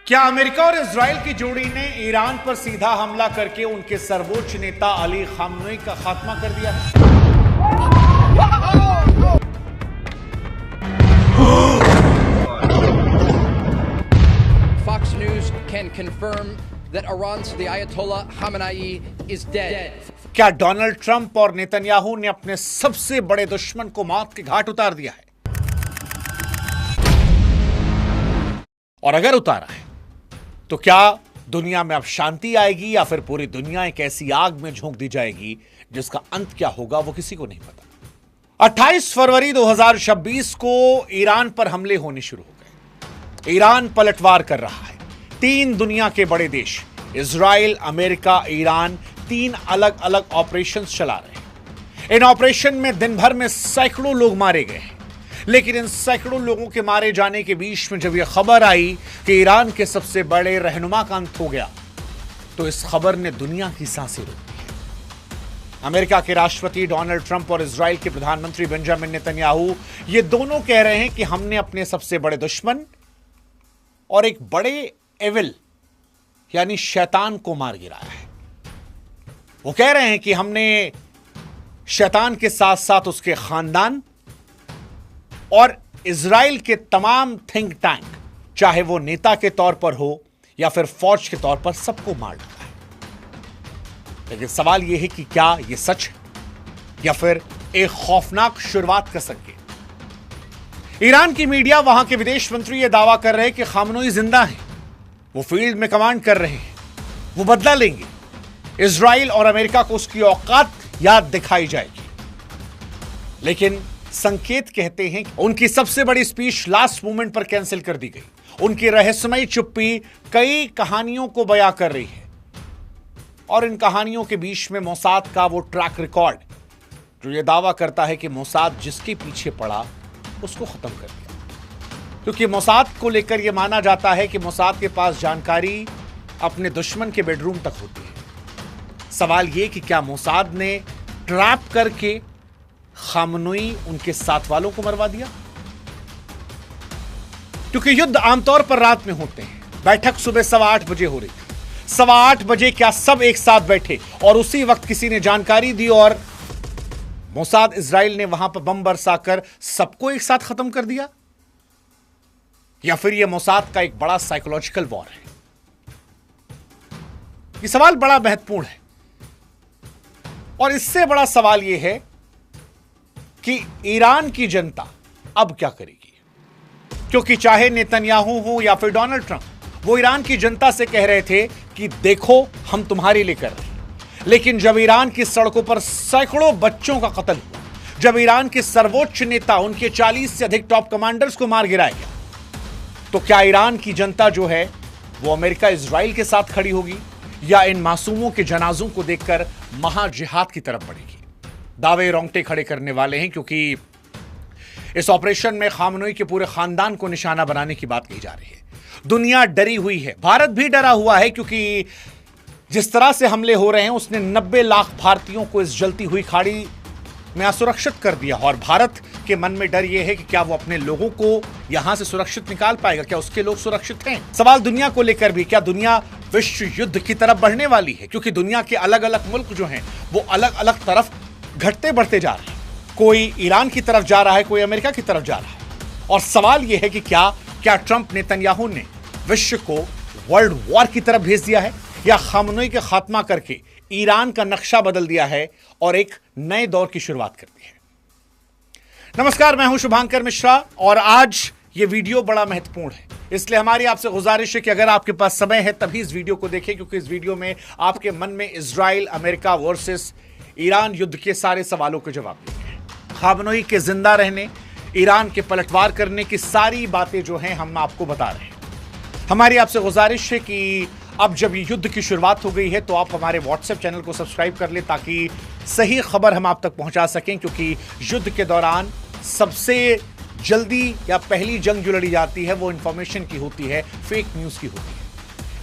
क्या अमेरिका और इजराइल की जोड़ी ने ईरान पर सीधा हमला करके उनके सर्वोच्च नेता अली खामनेई का खात्मा कर दिया है? Fox News can confirm that Iran's the Ayatollah Khamenei is dead. क्या डोनाल्ड ट्रंप और नेतन्याहू ने अपने सबसे बड़े दुश्मन को मौत के घाट उतार दिया है? और अगर उतारा है तो क्या दुनिया में अब शांति आएगी या फिर पूरी दुनिया एक ऐसी आग में झोंक दी जाएगी जिसका अंत क्या होगा वो किसी को नहीं पता। 28 फरवरी 2026 को ईरान पर हमले होने शुरू हो गए। ईरान पलटवार कर रहा है। 3 दुनिया के बड़े देश इजराइल, अमेरिका, ईरान 3 अलग अलग ऑपरेशंस चला रहे हैं। इन ऑपरेशन में दिन भर में सैकड़ों लोग मारे गए हैं। लेकिन इन सैकड़ों लोगों के मारे जाने के बीच में जब यह खबर आई कि ईरान के सबसे बड़े रहनुमा का अंत हो गया तो इस खबर ने दुनिया की सांसें रोक दी। अमेरिका के राष्ट्रपति डोनाल्ड ट्रंप और इजराइल के प्रधानमंत्री बेंजामिन नेतन्याहू ये दोनों कह रहे हैं कि हमने अपने सबसे बड़े दुश्मन और एक बड़े एविल यानी शैतान को मार गिराया है। वो कह रहे हैं कि हमने शैतान के साथ साथ उसके खानदान और इजराइल के तमाम थिंक टैंक, चाहे वो नेता के तौर पर हो या फिर फौज के तौर पर, सबको मार डाला है। लेकिन सवाल यह है कि क्या यह सच है या फिर एक खौफनाक शुरुआत का संकेत। ईरान की मीडिया, वहां के विदेश मंत्री यह दावा कर रहे हैं कि खामनेई जिंदा हैं, वो फील्ड में कमांड कर रहे हैं, वो बदला लेंगे। इजराइल और अमेरिका को उसकी औकात याद दिखाई जाएगी। लेकिन संकेत कहते हैं कि उनकी सबसे बड़ी स्पीच लास्ट मोमेंट पर कैंसिल कर दी गई। उनकी रहस्यमयी चुप्पी कई कहानियों को बयां कर रही है और इन कहानियों के बीच में मोसाद का वो ट्रैक रिकॉर्ड जो ये दावा करता है कि मोसाद जिसके पीछे पड़ा उसको खत्म कर दिया। क्योंकि मोसाद को लेकर यह माना जाता है कि मोसाद के पास जानकारी अपने दुश्मन के बेडरूम तक होती है। सवाल यह कि क्या मोसाद ने ट्रैप करके खामनेई उनके साथ वालों को मरवा दिया? क्योंकि युद्ध आमतौर पर रात में होते हैं। बैठक सुबह 8:15 बजे हो रही थी। 8:15 बजे क्या सब एक साथ बैठे और उसी वक्त किसी ने जानकारी दी और मोसाद इजराइल ने वहां पर बम बरसाकर सबको एक साथ खत्म कर दिया? या फिर यह मोसाद का एक बड़ा साइकोलॉजिकल वॉर है? यह सवाल बड़ा महत्वपूर्ण है और इससे बड़ा सवाल यह है कि ईरान की जनता अब क्या करेगी। क्योंकि चाहे नेतन्याहू हो या फिर डोनाल्ड ट्रंप, वो ईरान की जनता से कह रहे थे कि देखो हम तुम्हारे लिए कर रहे हैं। लेकिन जब ईरान की सड़कों पर सैकड़ों बच्चों का कत्ल हुआ, जब ईरान के सर्वोच्च नेता, उनके 40 से अधिक टॉप कमांडर्स को मार गिराया गया, तो क्या ईरान की जनता जो है वो अमेरिका, इजराइल के साथ खड़ी होगी या इन मासूमों के जनाजों को देखकर महाजिहाद की तरफ बढ़ेगी? दावे रोंगटे खड़े करने वाले हैं, क्योंकि इस ऑपरेशन में खामनेई के पूरे खानदान को निशाना बनाने की बात कही जा रही है। दुनिया डरी हुई है, भारत भी डरा हुआ है, क्योंकि जिस तरह से हमले हो रहे हैं उसने 90 लाख भारतीयों को इस जलती हुई खाड़ी में असुरक्षित कर दिया। और भारत के मन में डर यह है कि क्या वो अपने लोगों को यहां से सुरक्षित निकाल पाएगा, क्या उसके लोग सुरक्षित हैं? सवाल दुनिया को लेकर भी, क्या दुनिया विश्व युद्ध की तरफ बढ़ने वाली है? क्योंकि दुनिया के अलग अलग मुल्क जो हैं वो अलग अलग तरफ घटते बढ़ते जा रहे हैं। कोई ईरान की तरफ जा रहा है, कोई अमेरिका की तरफ जा रहा है। और सवाल यह है कि क्या ट्रंप, नेतन्याहू ने विश्व को वर्ल्ड वॉर की तरफ भेज दिया है या खामनेई के खात्मा करके ईरान का नक्शा बदल दिया है और एक नए दौर की शुरुआत कर दी है? नमस्कार, मैं हूं शुभांकर मिश्रा और आज ये वीडियो बड़ा महत्वपूर्ण है। इसलिए हमारी आपसे गुजारिश है कि अगर आपके पास समय है तभी इस वीडियो को देखें, क्योंकि इस वीडियो में आपके मन में इजराइल अमेरिका वर्सेस ईरान युद्ध के सारे सवालों के जवाब देंगे। खामनेई के जिंदा रहने, ईरान के पलटवार करने की सारी बातें जो हैं हम आपको बता रहे हैं। हमारी आपसे गुजारिश है कि अब जब ये युद्ध की शुरुआत हो गई है तो आप हमारे व्हाट्सएप चैनल को सब्सक्राइब कर लें ताकि सही खबर हम आप तक पहुंचा सकें। क्योंकि युद्ध के दौरान सबसे जल्दी या पहली जंग जो लड़ी जाती है वो इंफॉर्मेशन की होती है, फेक न्यूज की होती है।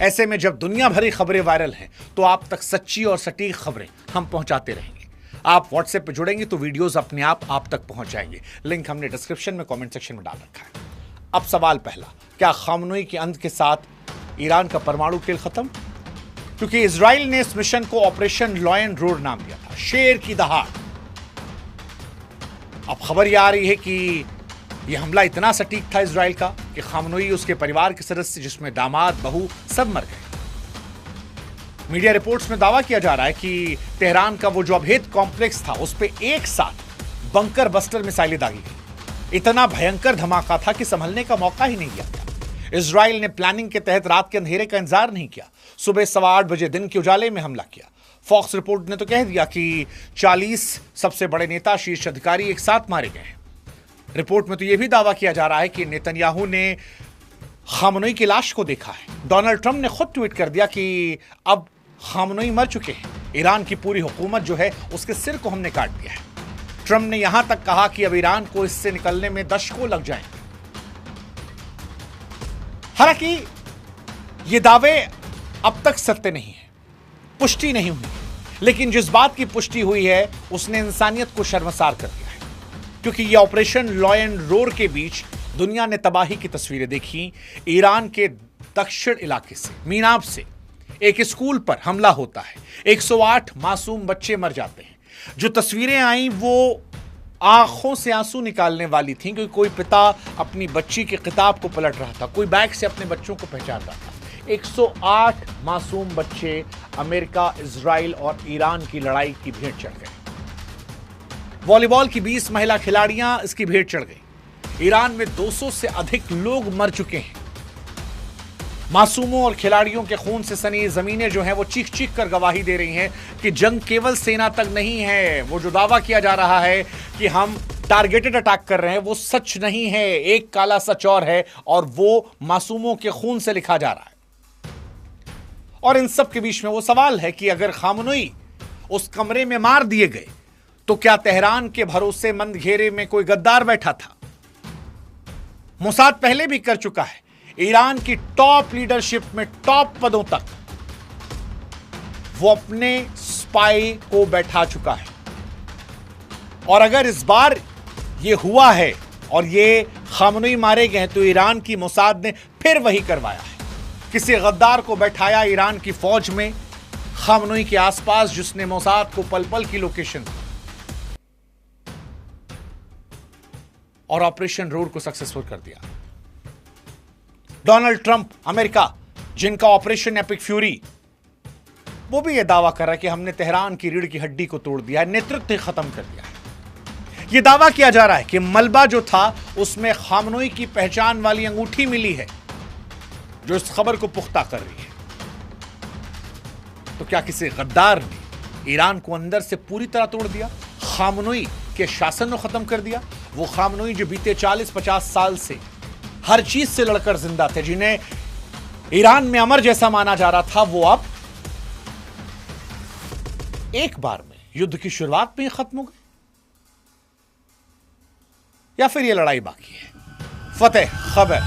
ऐसे में जब दुनिया भरी खबरें वायरल हैं तो आप तक सच्ची और सटीक खबरें हम पहुंचाते रहेंगे। आप व्हाट्सएप पे जुड़ेंगे तो वीडियोस अपने आप तक पहुंच जाएंगे। लिंक हमने डिस्क्रिप्शन में, कमेंट सेक्शन में डाल रखा है। अब सवाल पहला, क्या खामनेई के अंत के साथ ईरान का परमाणु खेल खत्म? क्योंकि इजराइल ने इस मिशन को ऑपरेशन लॉयन रोड नाम दिया था, शेर की दहाड़। अब खबर यह आ रही है कि यह हमला इतना सटीक था इजराइल का कि खामनोई, उसके परिवार के सदस्य जिसमें दामाद, बहू, सब मर गए। मीडिया रिपोर्ट्स में दावा किया जा रहा है कि तेहरान का वो जो अभेद कॉम्प्लेक्स था उस पर एक साथ बंकर बस्टर मिसाइलें दागी गई। इतना भयंकर धमाका था कि संभलने का मौका ही नहीं दिया गया। इजराइल ने प्लानिंग के तहत रात के अंधेरे का इंतजार नहीं किया, सुबह 8:15 बजे दिन के उजाले में हमला किया। फॉक्स रिपोर्ट ने तो कह दिया कि 40 सबसे बड़े नेता, शीर्ष अधिकारी एक साथ मारे गए हैं। रिपोर्ट में तो यह भी दावा किया जा रहा है कि नेतन्याहू ने खामनोई की लाश को देखा है। डोनाल्ड ट्रंप ने खुद ट्वीट कर दिया कि अब खामनोई मर चुके हैं, ईरान की पूरी हुकूमत जो है उसके सिर को हमने काट दिया है। ट्रंप ने यहां तक कहा कि अब ईरान को इससे निकलने में दशकों लग जाएंगे। हालांकि ये दावे अब तक सत्य नहीं है, पुष्टि नहीं हुई, लेकिन जिस बात की पुष्टि हुई है उसने इंसानियत को शर्मसार कर दिया है। क्योंकि ये ऑपरेशन लॉयन रोर के बीच दुनिया ने तबाही की तस्वीरें देखी। ईरान के दक्षिण इलाके से, मीनाब से एक स्कूल पर हमला होता है, 108 मासूम बच्चे मर जाते हैं। जो तस्वीरें आई वो आंखों से आंसू निकालने वाली थी, क्योंकि कोई पिता अपनी बच्ची की किताब को पलट रहा था, कोई बैग से अपने बच्चों को पहचान रहा था। 108 मासूम बच्चे अमेरिका, इजराइल और ईरान की लड़ाई की भेंट चढ़ गए। वॉलीबॉल की 20 महिला खिलाड़ियां इसकी भेंट चढ़ गई। ईरान में 200 से अधिक लोग मर चुके हैं। मासूमों और खिलाड़ियों के खून से सनी जमीनें जो हैं वो चीख चीख कर गवाही दे रही हैं कि जंग केवल सेना तक नहीं है। वो जो दावा किया जा रहा है कि हम टारगेटेड अटैक कर रहे हैं वो सच नहीं है, एक काला सच और है, और वो मासूमों के खून से लिखा जा रहा है। और इन सब के बीच में वो सवाल है कि अगर खामनोई उस कमरे में मार दिए गए तो क्या तेहरान के भरोसेमंद घेरे में कोई गद्दार बैठा था? मोसाद पहले भी कर चुका है। ईरान की टॉप लीडरशिप में, टॉप पदों तक वो अपने स्पाई को बैठा चुका है। और अगर इस बार ये हुआ है और ये खामनोई मारे गए तो ईरान की मोसाद ने फिर वही करवाया है। किसी गद्दार को बैठाया ईरान की फौज में खामनोई के आसपास, जिसने मोसाद को पल पल की लोकेशन दी और ऑपरेशन रोड को सक्सेसफुल कर दिया। डोनाल्ड ट्रंप, अमेरिका, जिनका ऑपरेशन एपिक फ्यूरी, वो भी यह दावा कर रहा है कि हमने तेहरान की रीढ़ की हड्डी को तोड़ दिया है, नेतृत्व खत्म कर दिया है। यह दावा किया जा रहा है कि मलबा जो था उसमें खामनोई की पहचान वाली अंगूठी मिली है, जो इस खबर को पुख्ता कर रही है। तो क्या किसी गद्दार ने ईरान को अंदर से पूरी तरह तोड़ दिया, खामनोई के शासन को खत्म कर दिया? वो खामनोई जो बीते 40-50 साल से हर चीज से लड़कर जिंदा थे, जिन्हें ईरान में अमर जैसा माना जा रहा था, वो अब एक बार में युद्ध की शुरुआत में ही खत्म हो गए? या फिर यह लड़ाई बाकी है? फतेह खबर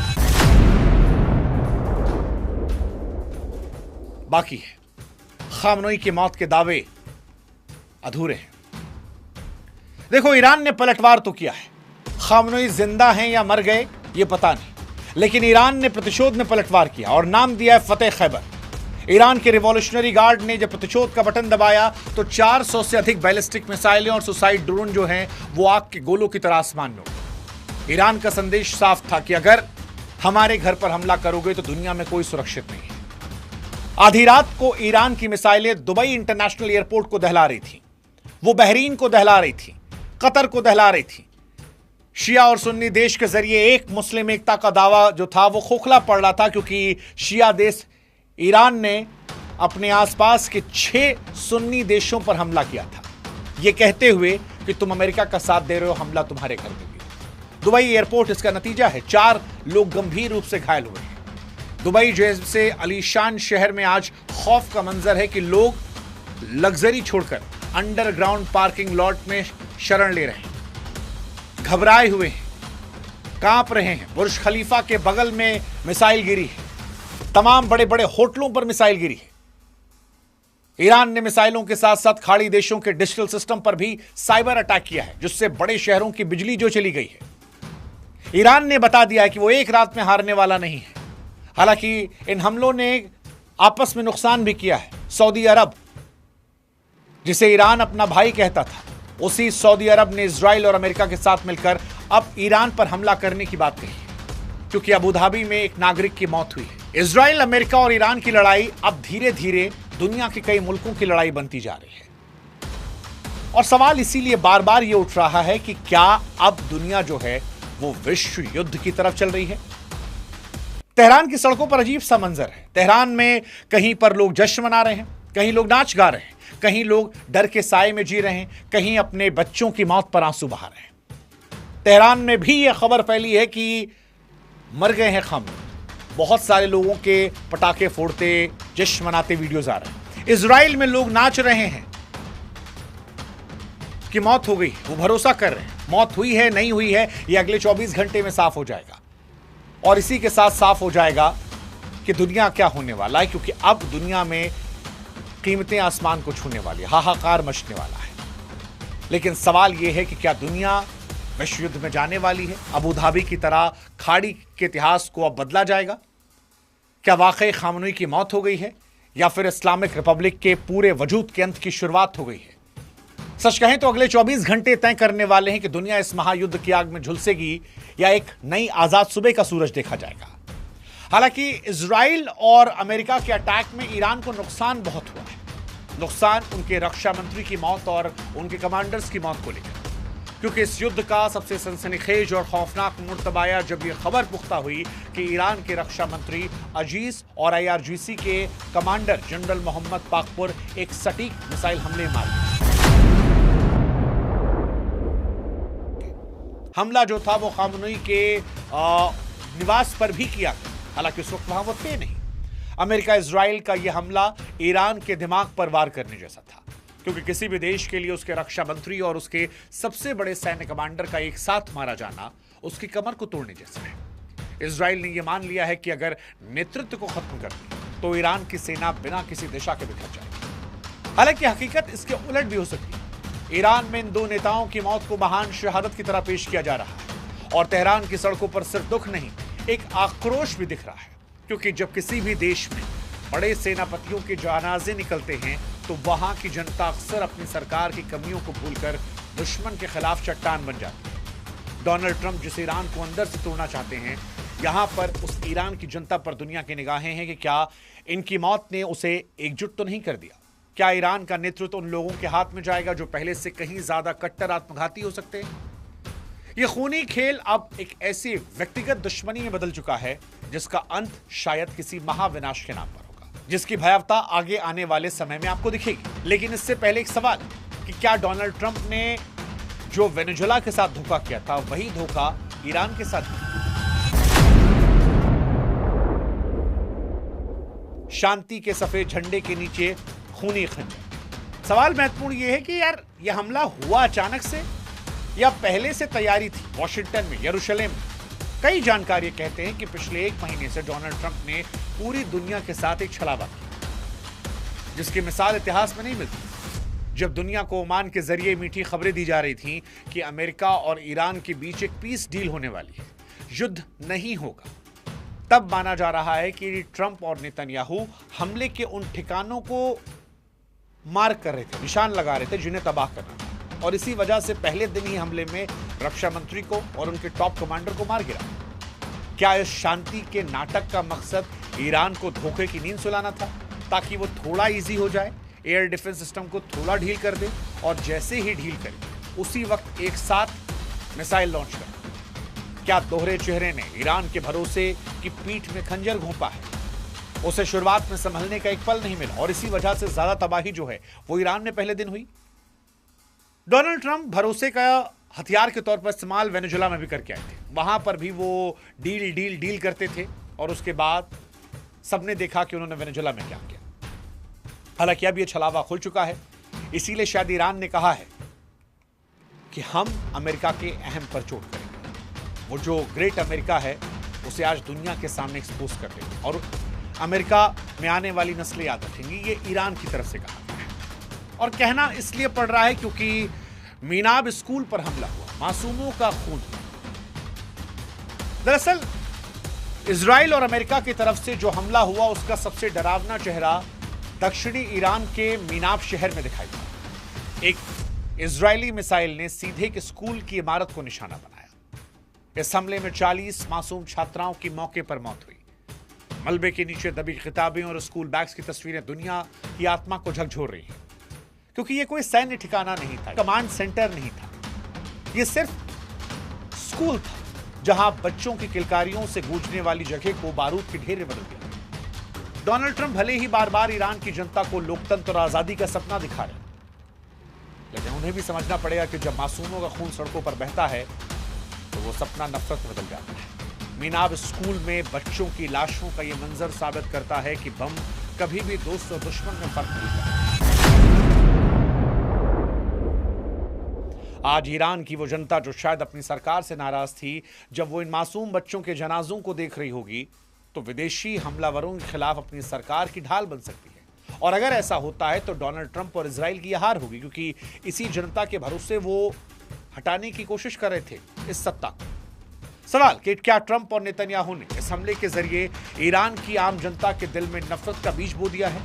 बाकी है। खामनोई की मौत के दावे अधूरे हैं। देखो, ईरान ने पलटवार तो किया है, खामनोई जिंदा हैं या मर गए ये पता नहीं, लेकिन ईरान ने प्रतिशोध में पलटवार किया और नाम दिया है फतेह खैबर। ईरान के रिवॉल्यूशनरी गार्ड ने जब प्रतिशोध का बटन दबाया तो 400 से अधिक बैलिस्टिक मिसाइलें और सुसाइड ड्रोन जो हैं वो आग के गोलों की तरह आसमान में उड़े। ईरान का संदेश साफ था कि अगर हमारे घर पर हमला करोगे तो दुनिया में कोई सुरक्षित नहीं है। आधी रात को ईरान की मिसाइलें दुबई इंटरनेशनल एयरपोर्ट को दहला रही थी, वो बहरीन को दहला रही थी, कतर को दहला रही थी। शिया और सुन्नी देश के जरिए एक मुस्लिम एकता का दावा जो था वो खोखला पड़ रहा था, क्योंकि शिया देश ईरान ने अपने आसपास के 6 सुन्नी देशों पर हमला किया था, ये कहते हुए कि तुम अमेरिका का साथ दे रहे हो, हमला तुम्हारे घर में भी। दुबई एयरपोर्ट इसका नतीजा है। 4 लोग गंभीर रूप से घायल हुए हैं। दुबई जैसे अलीशान शहर में आज खौफ का मंजर है कि लोग लग्जरी छोड़कर अंडरग्राउंड पार्किंग लॉट में शरण ले रहे हैं, घबराए हुए हैं, कांप रहे हैं। बुर्ज खलीफा के बगल में मिसाइल गिरी है, तमाम बड़े बड़े होटलों पर मिसाइल गिरी है। ईरान ने मिसाइलों के साथ साथ खाड़ी देशों के डिजिटल सिस्टम पर भी साइबर अटैक किया है, जिससे बड़े शहरों की बिजली जो चली गई है। ईरान ने बता दिया है कि वो एक रात में हारने वाला नहीं है। हालांकि इन हमलों ने आपस में नुकसान भी किया है। सऊदी अरब, जिसे ईरान अपना भाई कहता था, उसी सऊदी अरब ने इजराइल और अमेरिका के साथ मिलकर अब ईरान पर हमला करने की बात कही है, क्योंकि अबू धाबी में एक नागरिक की मौत हुई है। इजराइल, अमेरिका और ईरान की लड़ाई अब धीरे धीरे दुनिया के कई मुल्कों की लड़ाई बनती जा रही है। और सवाल इसीलिए बार बार यह उठ रहा है कि क्या अब दुनिया जो है वो विश्व युद्ध की तरफ चल रही है। तेहरान की सड़कों पर अजीब सा मंजर है। तेहरान में कहीं पर लोग जश्न मना रहे हैं, कहीं लोग नाच गा रहे हैं, कहीं लोग डर के साए में जी रहे हैं, कहीं अपने बच्चों की मौत पर आंसू बहा रहे हैं। तेहरान में भी यह खबर फैली है कि मर गए हैं खम। बहुत सारे लोगों के पटाखे फोड़ते, जश्न मनाते वीडियोज आ रहे हैं। इजराइल में लोग नाच रहे हैं कि मौत हो गई, वो भरोसा कर रहे हैं मौत हुई है नहीं हुई है ये अगले 24 घंटे में साफ हो जाएगा। और इसी के साथ साफ हो जाएगा कि दुनिया क्या होने वाला है, क्योंकि अब दुनिया में कीमतें आसमान को छूने वाली है, हाहाकार मचने वाला है। लेकिन सवाल यह है कि क्या दुनिया विश्व युद्ध में जाने वाली है? अबू धाबी की तरह खाड़ी के इतिहास को अब बदला जाएगा? क्या वाकई खामनई की मौत हो गई है, या फिर इस्लामिक रिपब्लिक के पूरे वजूद के अंत की शुरुआत हो गई है? सच कहें तो अगले 24 घंटे तय करने वाले हैं कि दुनिया इस महायुद्ध की आग में झुलसेगी या एक नई आजाद सुबह का सूरज देखा जाएगा। हालांकि इजराइल और अमेरिका के अटैक में ईरान को नुकसान बहुत हुआ है। नुकसान उनके रक्षा मंत्री की मौत और उनके कमांडर्स की मौत को लेकर, क्योंकि इस युद्ध का सबसे सनसनीखेज और खौफनाक मुर्तबा आया जब यह खबर पुख्ता हुई कि ईरान के रक्षा मंत्री अजीज और IRGC के कमांडर जनरल मोहम्मद बाकपुर एक सटीक मिसाइल हमले मार गए। हमला जो था वो खामनई के निवास पर भी किया गया, हालांकि उस वक्त वहां वो थे नहीं। अमेरिका इजराइल का यह हमला ईरान के दिमाग पर वार करने जैसा था, क्योंकि किसी भी देश के लिए उसके रक्षा मंत्री और उसके सबसे बड़े सैन्य कमांडर का एक साथ मारा जाना उसकी कमर को तोड़ने जैसा है। इजराइल ने यह मान लिया है कि अगर नेतृत्व को खत्म कर दिया तो ईरान की सेना बिना किसी दिशा के बिखर जाएगी। हालांकि हकीकत इसके उलट भी हो सकती है। ईरान में इन दो नेताओं की मौत को महान शहादत की तरह पेश किया जा रहा है, और तेहरान की सड़कों पर सिर्फ दुख नहीं, एक आक्रोश भी दिख रहा है, क्योंकि जब किसी भी देश में बड़े सेनापतियों के जनाजे निकलते हैं तो वहां की जनता अक्सर अपनी सरकार की कमियों को भूलकर दुश्मन के खिलाफ चट्टान बन जाती है। डोनाल्ड ट्रंप जिस ईरान को अंदर से तोड़ना चाहते हैं, यहां पर उस ईरान की जनता पर दुनिया की निगाहें हैं कि क्या इनकी मौत ने उसे एकजुट तो नहीं कर दिया? क्या ईरान का नेतृत्व उन लोगों के हाथ में जाएगा जो पहले से कहीं ज्यादा कट्टर आत्मघाती हो सकते हैं? यह खूनी खेल अब एक ऐसी व्यक्तिगत दुश्मनी में बदल चुका है जिसका अंत शायद किसी महाविनाश के नाम पर होगा, जिसकी भयावता आगे आने वाले समय में आपको दिखेगी। लेकिन इससे पहले एक सवाल कि क्या डोनाल्ड ट्रंप ने जो वेनेजुएला के साथ धोखा किया था वही धोखा ईरान के साथ किया? शांति के सफेद झंडे के नीचे खूनी खंजर। सवाल महत्वपूर्ण यह है कि यार यह हमला हुआ अचानक से या पहले से तैयारी थी? वॉशिंगटन में, यरूशलेम में कई जानकारी कहते हैं कि पिछले 1 महीने से डोनाल्ड ट्रंप ने पूरी दुनिया के साथ एक छलावा किया, जिसकी मिसाल इतिहास में नहीं मिलती। जब दुनिया को ओमान के जरिए मीठी खबरें दी जा रही थी कि अमेरिका और ईरान के बीच एक पीस डील होने वाली है, युद्ध नहीं होगा, तब माना जा रहा है कि ट्रंप और नेतन्याहू हमले के उन ठिकानों को मार्क कर रहे थे, निशान लगा रहे थे जिन्हें तबाह करना था, और इसी वजह से पहले दिन ही हमले में रक्षा मंत्री को और उनके टॉप कमांडर को मार गिरा। क्या इस शांति के नाटक का मकसद ईरान को धोखे की नींद सुलाना था, ताकि वो थोड़ा इजी हो जाए, एयर डिफेंस सिस्टम को थोड़ा ढील कर दे, और जैसे ही ढील करे उसी वक्त एक साथ मिसाइल लॉन्च कर? क्या दोहरे चेहरे ने ईरान के भरोसे की पीठ में खंजर घोंपा है? उसे शुरुआत में संभलने का एक पल नहीं मिला, और इसी वजह से ज्यादा तबाही जो है वो ईरान में पहले दिन हुई। डोनाल्ड ट्रंप भरोसे का हथियार के तौर पर इस्तेमाल वेनेजुएला में भी करके आए थे। वहां पर भी वो डील डील डील करते थे, और उसके बाद सबने देखा कि उन्होंने वेनेजुएला में क्या किया। हालांकि अब यह छलावा खुल चुका है, इसीलिए शायद ईरान ने कहा है कि हम अमेरिका के अहम पर चोट करेंगे। वो जो ग्रेट अमेरिका है उसे आज दुनिया के सामने एक्सपोज कर देंगे, और अमेरिका में आने वाली नस्लें याद रखेंगी। ये ईरान की तरफ से कहा गया है, और कहना इसलिए पड़ रहा है क्योंकि मीनाब स्कूल पर हमला हुआ, मासूमों का खून। दरअसल इजराइल और अमेरिका की तरफ से जो हमला हुआ उसका सबसे डरावना चेहरा दक्षिणी ईरान के मीनाब शहर में दिखाई दिया। एक इजरायली मिसाइल ने सीधे एक स्कूल की इमारत को निशाना बनाया। इस हमले में 40 मासूम छात्राओं की मौके पर मौत हुई। मलबे के नीचे दबी किताबें और स्कूल बैग्स की तस्वीरें दुनिया की आत्मा को झकझोर रही हैं, क्योंकि यह कोई सैन्य ठिकाना नहीं था, कमांड सेंटर नहीं था, यह सिर्फ स्कूल था जहां बच्चों की किलकारियों से गूंजने वाली जगह को बारूद के ढेर में बदल दिया। डोनाल्ड ट्रंप भले ही बार बार ईरान की जनता को लोकतंत्र और आजादी का सपना दिखा रहे, लेकिन उन्हें भी समझना पड़ेगा कि जब मासूमों का खून सड़कों पर बहता है तो वो सपना नफरत में बदल जाता है। मीनाब स्कूल में बच्चों की लाशों का यह मंजर साबित करता है कि बम कभी भी दोस्त और दुश्मन में फर्क नहीं करता। आज ईरान की वो जनता जो शायद अपनी सरकार से नाराज थी, जब वो इन मासूम बच्चों के जनाजों को देख रही होगी तो विदेशी हमलावरों के खिलाफ अपनी सरकार की ढाल बन सकती है। और अगर ऐसा होता है तो डोनाल्ड ट्रंप और इजराइल की हार होगी, क्योंकि इसी जनता के भरोसे वो हटाने की कोशिश कर रहे थे इस सत्ता को। सवाल कि क्या ट्रंप और नेतन्याहू ने इस हमले के जरिए ईरान की आम जनता के दिल में नफरत का बीज बो दिया है?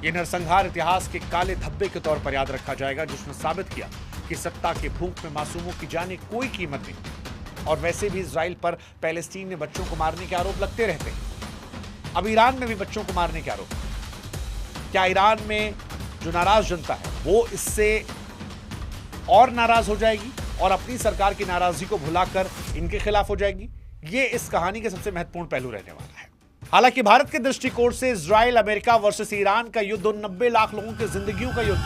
यह नरसंहार इतिहास के काले धब्बे के तौर पर याद रखा जाएगा, जिसने साबित किया कि सत्ता के भूख में मासूमों की जाने कोई कीमत नहीं। और वैसे भी इजराइल पर पैलेस्टीन में बच्चों को मारने के आरोप लगते रहते हैं। अब ईरान में भी बच्चों को मारने के आरोप। क्या ईरान में जो नाराज जनता है वो इससे और नाराज हो जाएगी और अपनी सरकार की नाराजगी को भुलाकर इनके खिलाफ हो जाएगी? ये इस कहानी के सबसे महत्वपूर्ण पहलू रहने वाला है। हालांकि भारत के दृष्टिकोण से इजराइल अमेरिका वर्सेस ईरान का युद्ध 90 लाख लोगों की जिंदगियों का युद्ध,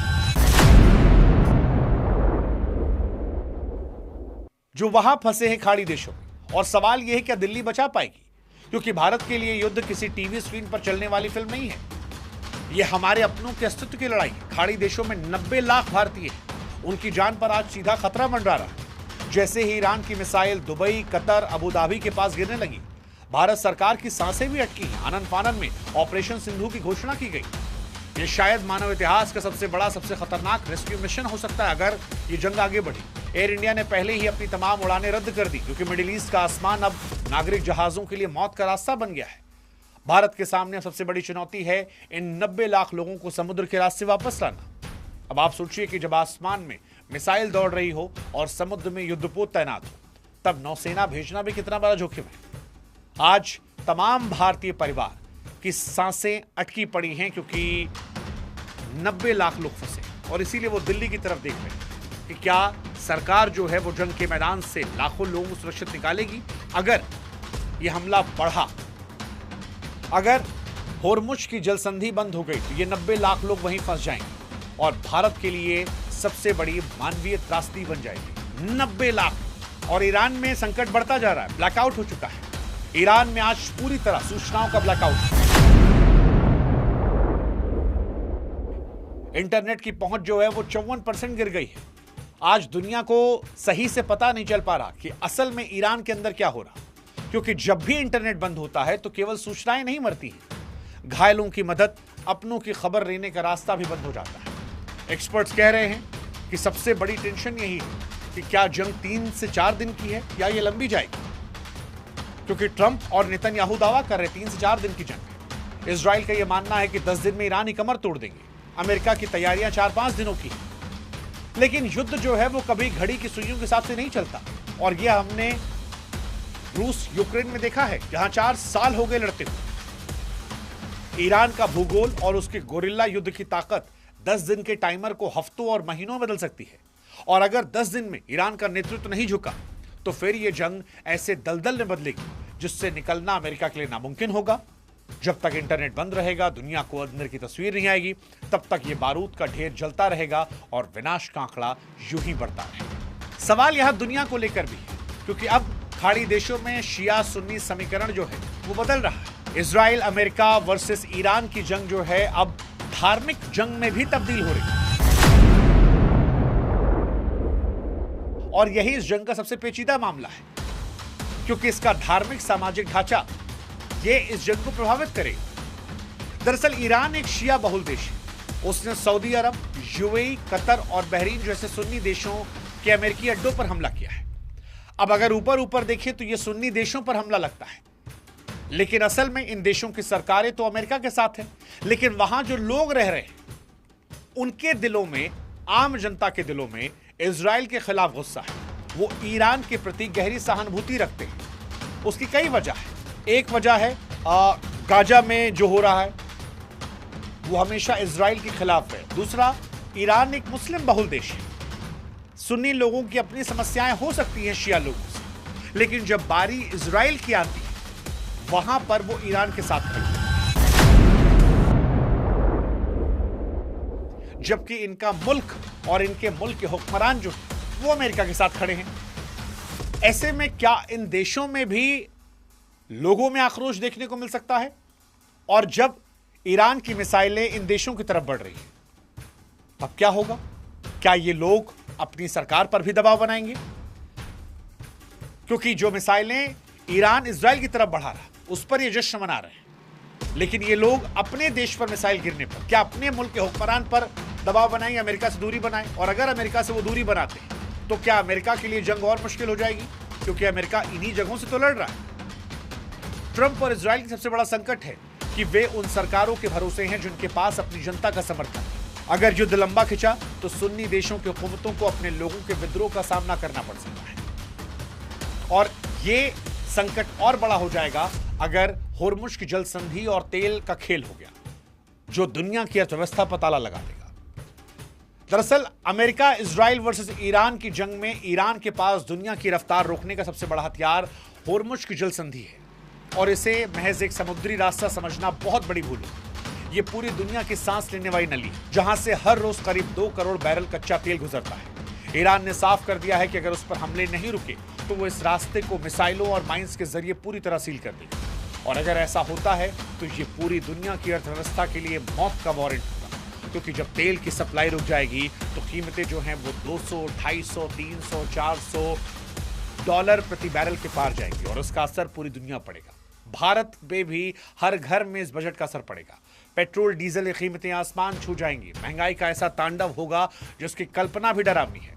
जो वहां फंसे हैं खाड़ी देशों में। और सवाल यह है क्या दिल्ली बचा पाएगी? क्योंकि भारत के लिए युद्ध किसी टीवी स्क्रीन पर चलने वाली फिल्म नहीं है, यह हमारे अपनों के अस्तित्व की लड़ाई है। खाड़ी देशों में 90 लाख भारतीय हैं, उनकी जान पर आज सीधा खतरा मंडरा रहा है। जैसे ही ईरान की missile Dubai, Qatar, Abu Dhabi के पास गिरने लगी, भारत सरकार की सांसें भी अटकी हैं। आनन फानन में ऑपरेशन सिंधु की घोषणा की गई। यह शायद मानव इतिहास का सबसे बड़ा, सबसे खतरनाक रेस्क्यू मिशन हो सकता है अगर ये जंग आगे बढ़ी। एयर इंडिया ने पहले ही अपनी तमाम उड़ानें रद्द कर दी, क्योंकि मिडिल ईस्ट का आसमान अब नागरिक जहाजों के लिए मौत का रास्ता बन गया है। भारत के सामने सबसे बड़ी चुनौती है इन 90 लाख लोगों को समुद्र के रास्ते वापस लाना। अब आप सोचिए कि जब आसमान में मिसाइल दौड़ रही हो और समुद्र में युद्धपोत तैनात हो, तब नौसेना भेजना भी कितना बड़ा जोखिम है। आज तमाम भारतीय परिवार की सांसें अटकी पड़ी हैं, क्योंकि 90 लाख लोग फंसे और इसीलिए वो दिल्ली की तरफ देख रहे हैं कि क्या सरकार जो है वो जंग के मैदान से लाखों लोगों को सुरक्षित निकालेगी। अगर ये हमला बढ़ा, अगर होर्मुज की जलसंधि बंद हो गई, तो ये 90 लाख लोग वहीं फंस जाएंगे और भारत के लिए सबसे बड़ी मानवीय त्रासदी बन जाएगी। 90 लाख। और ईरान में संकट बढ़ता जा रहा है, ब्लैकआउट हो चुका है। ईरान में आज पूरी तरह सूचनाओं का ब्लैकआउट। इंटरनेट की पहुंच जो है वो 54% गिर गई है। आज दुनिया को सही से पता नहीं चल पा रहा कि असल में ईरान के अंदर क्या हो रहा, क्योंकि जब भी इंटरनेट बंद होता है तो केवल सूचनाएं नहीं मरती हैं, घायलों की मदद, अपनों की खबर लेने का रास्ता भी बंद हो जाता है। एक्सपर्ट्स कह रहे हैं कि सबसे बड़ी टेंशन यही है कि क्या जंग 3 से 4 दिन की है या ये लंबी जाएगी, क्योंकि ट्रंप और नेतन्याहू दावा कर रहे 3 से 4 दिन की जंग है। इजराइल का यह मानना है कि 10 दिन में ईरान ही कमर तोड़ देंगे। अमेरिका की तैयारियां 4-5 दिनों की है। लेकिन युद्ध जो है वो कभी घड़ी की सुइयों के हिसाब से नहीं चलता, और यह हमने रूस यूक्रेन में देखा है, जहां 4 साल हो गए लड़ते हुए। ईरान का भूगोल और उसके गोरिल्ला युद्ध की ताकत 10 दिन के टाइमर को हफ्तों और महीनों में बदल सकती है। और अगर 10 दिन में ईरान का नेतृत्व नहीं झुका तो फिर यह जंग ऐसे दलदल में बदलेगी जिससे निकलना अमेरिका के लिए नामुमकिन होगा। जब तक इंटरनेट बंद रहेगा, दुनिया को अंदर की तस्वीर नहीं आएगी, तब तक ये बारूद का ढेर जलता रहेगा और विनाश का आंकड़ा यूं ही बढ़ता रहेगा। सवाल यहां दुनिया को लेकर भी है, क्योंकि अब खाड़ी देशों में शिया सुन्नी समीकरण जो है वो बदल रहा है। इजराइल अमेरिका वर्सेस ईरान की जंग जो है अब धार्मिक जंग में भी तब्दील हो रही है। और यही इस जंग का सबसे पेचीदा मामला है, क्योंकि इसका धार्मिक सामाजिक ढांचा ये इस जंग को प्रभावित करेगा। दरअसल ईरान एक शिया बहुल देश है। उसने सऊदी अरब, यूएई, कतर और बहरीन जैसे सुन्नी देशों के अमेरिकी अड्डों पर हमला किया है। अब अगर ऊपर ऊपर देखें तो ये सुन्नी देशों पर हमला लगता है, लेकिन असल में इन देशों की सरकारें तो अमेरिका के साथ हैं, लेकिन वहां जो लोग रह रहे हैं उनके दिलों में, आम जनता के दिलों में इजराइल के खिलाफ गुस्सा है। वो ईरान के प्रति गहरी सहानुभूति रखते हैं। उसकी कई वजह है। एक वजह है गाजा में जो हो रहा है वो हमेशा इजराइल के खिलाफ है। दूसरा, ईरान एक मुस्लिम बहुल देश है। सुन्नी लोगों की अपनी समस्याएं हो सकती हैं शिया लोगों से, लेकिन जब बारी इजराइल की आती है वहां पर वो ईरान के साथ खड़े हैं, जबकि इनका मुल्क और इनके मुल्क के हुक्मरान जो वो अमेरिका के साथ खड़े हैं। ऐसे में क्या इन देशों में भी लोगों में आक्रोश देखने को मिल सकता है? और जब ईरान की मिसाइलें इन देशों की तरफ बढ़ रही हैं तब क्या होगा? क्या ये लोग अपनी सरकार पर भी दबाव बनाएंगे? क्योंकि जो मिसाइलें ईरान इजराइल की तरफ बढ़ा रहा है उस पर ये जश्न मना रहे हैं, लेकिन ये लोग अपने देश पर मिसाइल गिरने पर क्या अपने मुल्क के हुक्मरान पर दबाव बनाएं, अमेरिका से दूरी बनाएं? और अगर अमेरिका से वो दूरी बनाते हैं तो क्या अमेरिका के लिए जंग और मुश्किल हो जाएगी? क्योंकि अमेरिका इन्हीं जगहों से तो लड़ रहा है। ट्रंप और इजराइल की सबसे बड़ा संकट है कि वे उन सरकारों के भरोसे हैं जिनके पास अपनी जनता का समर्थन है। अगर युद्ध लंबा खिंचा तो सुन्नी देशों की हुकूमतों को अपने लोगों के विद्रोह का सामना करना पड़ सकता है। और ये संकट और बड़ा हो जाएगा अगर होर्मुज की जल संधि और तेल का खेल हो गया, जो दुनिया की अर्थव्यवस्था पर ताला लगा देगा। दरअसल अमेरिका इजराइल वर्सेस ईरान की जंग में ईरान के पास दुनिया की रफ्तार रोकने का सबसे बड़ा हथियार होर्मुज की जल संधि है, और इसे महज एक समुद्री रास्ता समझना बहुत बड़ी भूल है। ये पूरी दुनिया की सांस लेने वाली नली, जहां से हर रोज करीब 2 करोड़ बैरल कच्चा तेल गुजरता है। ईरान ने साफ कर दिया है कि अगर उस पर हमले नहीं रुके तो वो इस रास्ते को मिसाइलों और माइंस के जरिए पूरी तरह सील कर देगा। और अगर ऐसा होता है तो ये पूरी दुनिया की अर्थव्यवस्था के लिए मौत का वारंट होगा, क्योंकि जब तेल की सप्लाई रुक जाएगी तो कीमतें जो हैं वो 200, 250, 300, 400 डॉलर प्रति बैरल के पार जाएंगी, और उसका असर पूरी दुनिया पड़ेगा। भारत में भी हर घर में इस बजट का असर पड़ेगा। पेट्रोल डीजल की कीमतें आसमान छू जाएंगी। महंगाई का ऐसा तांडव होगा जिसकी कल्पना भी डरावनी है।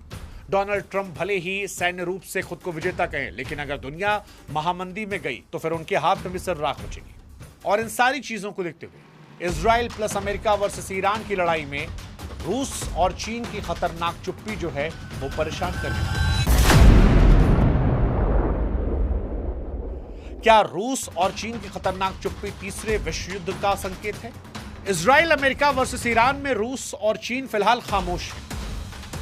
डोनाल्ड ट्रंप भले ही सैन्य रूप से खुद को विजेता कहें, लेकिन अगर दुनिया महामंदी में गई तो फिर उनके हाथ में भी सर राख बचेगी। और इन सारी चीजों को देखते हुए Israel plus America versus Iran की लड़ाई में रूस और चीन की खतरनाक चुप्पी जो है वो परेशान कर रही है। क्या रूस और चीन की खतरनाक चुप्पी तीसरे विश्व युद्ध का संकेत है? इजराइल अमेरिका वर्सेस ईरान में रूस और चीन फिलहाल खामोश है,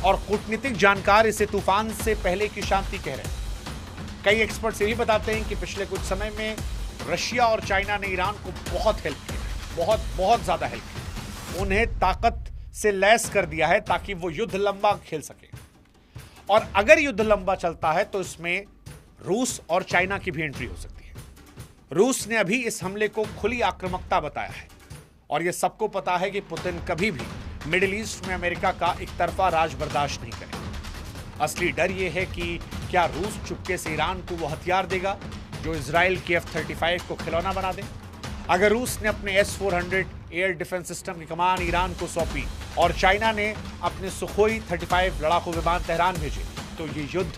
और कूटनीतिक जानकार इसे तूफान से पहले की शांति कह रहे हैं। कई एक्सपर्ट्स ये भी बताते हैं कि पिछले कुछ समय में रशिया और चाइना ने ईरान को बहुत हेल्प की है, बहुत ज्यादा हेल्प की। उन्हें ताकत से लैस कर दिया है ताकि वो युद्ध लंबा खेल सके। और अगर युद्ध लंबा चलता है तो इसमें रूस और चाइना की भी एंट्री हो सकती है। रूस ने अभी इस हमले को खुली आक्रामकता बताया है, और यह सबको पता है कि पुतिन कभी भी मिडिल ईस्ट में अमेरिका का एक तरफा राज बर्दाश्त नहीं करेगा। असली डर यह है कि क्या रूस चुपके से ईरान को वो हथियार देगा जो इजराइल के F-35 को खिलौना बना दे। अगर रूस ने अपने S-400 एयर डिफेंस सिस्टम की कमान ईरान को सौंपी और चाइना ने अपने सुखोई 35 लड़ाकू विमान तेहरान भेजे, तो ये युद्ध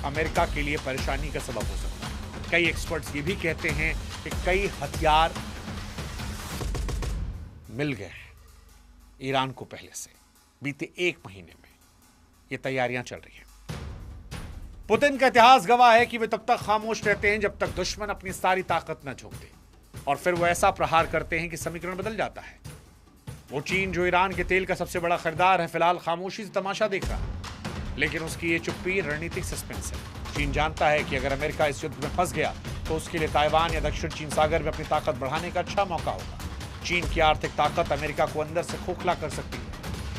अमेरिका के लिए परेशानी का सबब हो सकता है। कई एक्सपर्ट्स ये भी कहते हैं कि कई हथियार मिल गए हैं ईरान को पहले से। बीते 1 महीने में ये तैयारियां चल रही हैं। पुतिन का इतिहास गवाह है कि वे तब तक खामोश रहते हैं जब तक दुश्मन अपनी सारी ताकत न झोंक दे, और फिर वो ऐसा प्रहार करते हैं कि समीकरण बदल जाता है। वो चीन जो ईरान के तेल का सबसे बड़ा खरीदार है, फिलहाल खामोशी से तमाशा देख रहा है, लेकिन उसकी ये चुप्पी रणनीतिक सस्पेंस है। चीन जानता है कि अगर अमेरिका इस युद्ध में फंस गया तो उसके लिए ताइवान या दक्षिण चीन सागर में अपनी ताकत बढ़ाने का अच्छा मौका होगा। चीन की आर्थिक ताकत अमेरिका को अंदर से खोखला कर सकती है।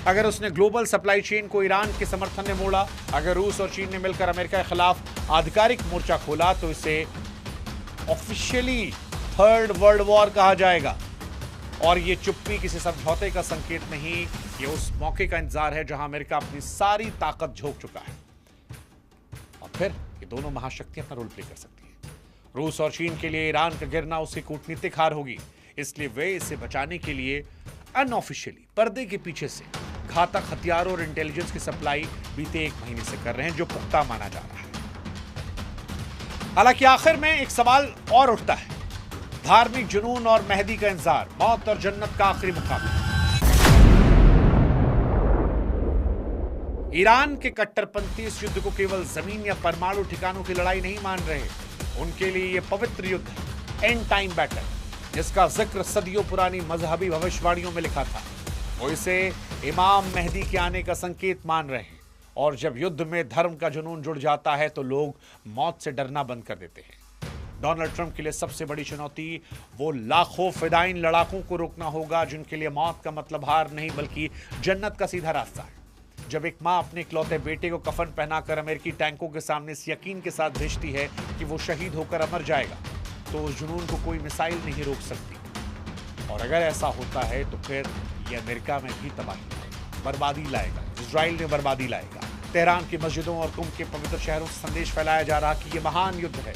अगर उसने ग्लोबल सप्लाई चेन को ईरान के समर्थन में मोड़ा, अगर रूस और चीन ने मिलकर अमेरिका के खिलाफ आधिकारिक मोर्चा खोला, तो इसे ऑफिशियली थर्ड वर्ल्ड वॉर कहा जाएगा। और ये चुप्पी किसी समझौते का संकेत नहीं, ये उस मौके का इंतजार है जहां अमेरिका अपनी सारी ताकत झोंक चुका है, और फिर ये दोनों महाशक्तियां अपना रोल प्ले कर सकती है। रूस और चीन के लिए ईरान का गिरना उसकी कूटनीतिक हार होगी, इसलिए वे इसे बचाने के लिए अनऑफिशियली पर्दे के पीछे से घातक हथियारों और इंटेलिजेंस की सप्लाई बीते 1 महीने से कर रहे हैं, जो पुख्ता माना जा रहा है। हालांकि आखिर में एक सवाल और उठता है धार्मिक जुनून और मेहदी का इंतजार, मौत और जन्नत का आखिरी मुकाबला। ईरान के कट्टरपंथी इस युद्ध को केवल जमीन या परमाणु ठिकानों की लड़ाई नहीं मान रहे। उनके लिए यह पवित्र युद्ध है, एंड टाइम बैटल, जिसका जिक्र सदियों पुरानी मजहबी भविष्यवाणियों में लिखा था। वो इसे इमाम मेहदी के आने का संकेत मान रहे हैं। और जब युद्ध में धर्म का जुनून जुड़ जाता है तो लोग मौत से डरना बंद कर देते हैं। डोनाल्ड ट्रंप के लिए सबसे बड़ी चुनौती वो लाखों फिदाइन लड़ाकों को रोकना होगा जिनके लिए मौत का मतलब हार नहीं बल्कि जन्नत का सीधा रास्ता है। जब एक मां अपने इकलौते बेटे को कफन पहनाकर अमेरिकी टैंकों के सामने इस यकीन के साथ भेजती है कि वो शहीद होकर अमर जाएगा, तो उस जुनून को कोई मिसाइल नहीं रोक सकती। और अगर ऐसा होता है तो फिर ये अमेरिका में भी तबाही लाएगा, बर्बादी लाएगा, इजराइल में बर्बादी लाएगा। तेहरान की मस्जिदों और कुंभ के पवित्र शहरों से संदेश फैलाया जा रहा कि ये महान युद्ध है।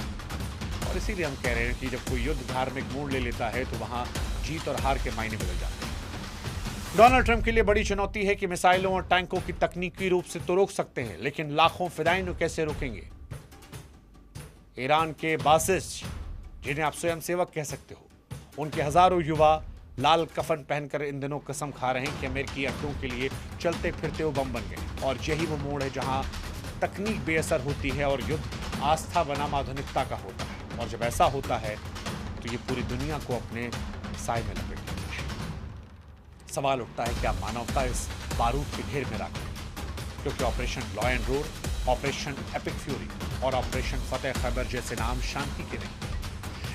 और इसीलिए हम कह रहे हैं कि जब कोई युद्ध धार्मिक मोड़ ले लेता है तो वहां जीत और हार के मायने बदल जाते हैं। डोनाल्ड ट्रंप के लिए बड़ी चुनौती है कि मिसाइलों और टैंकों की तकनीकी रूप से तो रोक सकते हैं, लेकिन लाखों फिदाइन को कैसे रोकेंगे? ईरान के बासिस, जिन्हें आप स्वयं सेवक कह सकते हो, उनके हजारों युवा लाल कफन पहनकर इन दिनों कसम खा रहे हैं कि अमेरिकी अड्डों के लिए चलते फिरते वो बम बन गए। और यही वो मोड़ है जहां तकनीक बेअसर होती है और युद्ध आस्था बनाम आधुनिकता का होता है। और जब ऐसा होता है तो ये पूरी दुनिया को अपने साए में लपेट लेता है। सवाल उठता है, क्या मानवता इस बारूद के ढेर में राख है? क्योंकि operation law and order, operation epic fury और ऑपरेशन फतेह खैबर जैसे नाम शांति के नहीं,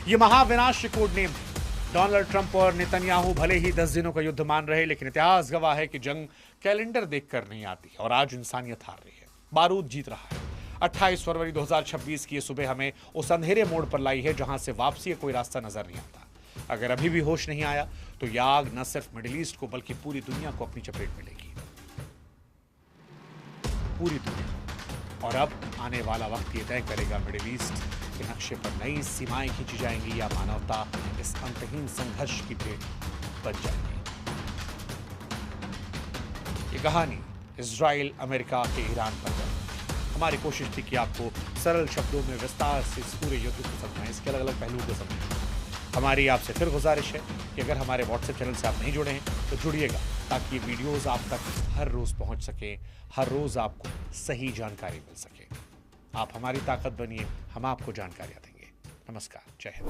ये महाविनाश के कोड नेम है। डोनाल्ड ट्रंप और नेतन्याहू भले ही 10 दिनों का युद्ध मान रहे, लेकिन इतिहास गवाह है कि जंग कैलेंडर देखकर नहीं आती और आज इंसानियत हार रही है, बारूद जीत रहा है। 28 फरवरी 2026 की ये सुबह हमें उस अंधेरे मोड़ पर लाई है जहां से वापसी का कोई रास्ता नजर नहीं आता। अगर अभी भी होश नहीं आया तो यह आग न सिर्फ मिडिल ईस्ट को बल्कि पूरी दुनिया को अपनी चपेट में लेगी, पूरी दुनिया। और अब आने वाला वक्त ये तय करेगा मिडिल ईस्ट के नक्शे पर नई सीमाएं खींची जाएंगी या मानवता इस अंतहीन संघर्ष की भेंट बन जाएगी। ये कहानी इजराइल, अमेरिका के ईरान पर है। हमारी कोशिश थी कि आपको सरल शब्दों में विस्तार से इस पूरे युद्ध को समझाएं, इसके अलग अलग पहलुओं को समझें। हमारी आपसे फिर गुजारिश है कि अगर हमारे व्हाट्सएप चैनल से आप नहीं जुड़े हैं तो जुड़िएगा, ताकि ये वीडियोस आप तक हर रोज पहुंच सके, हर रोज आपको सही जानकारी मिल सके। आप हमारी ताकत बनिए, हम आपको जानकारियां देंगे। नमस्कार, जय हिंद।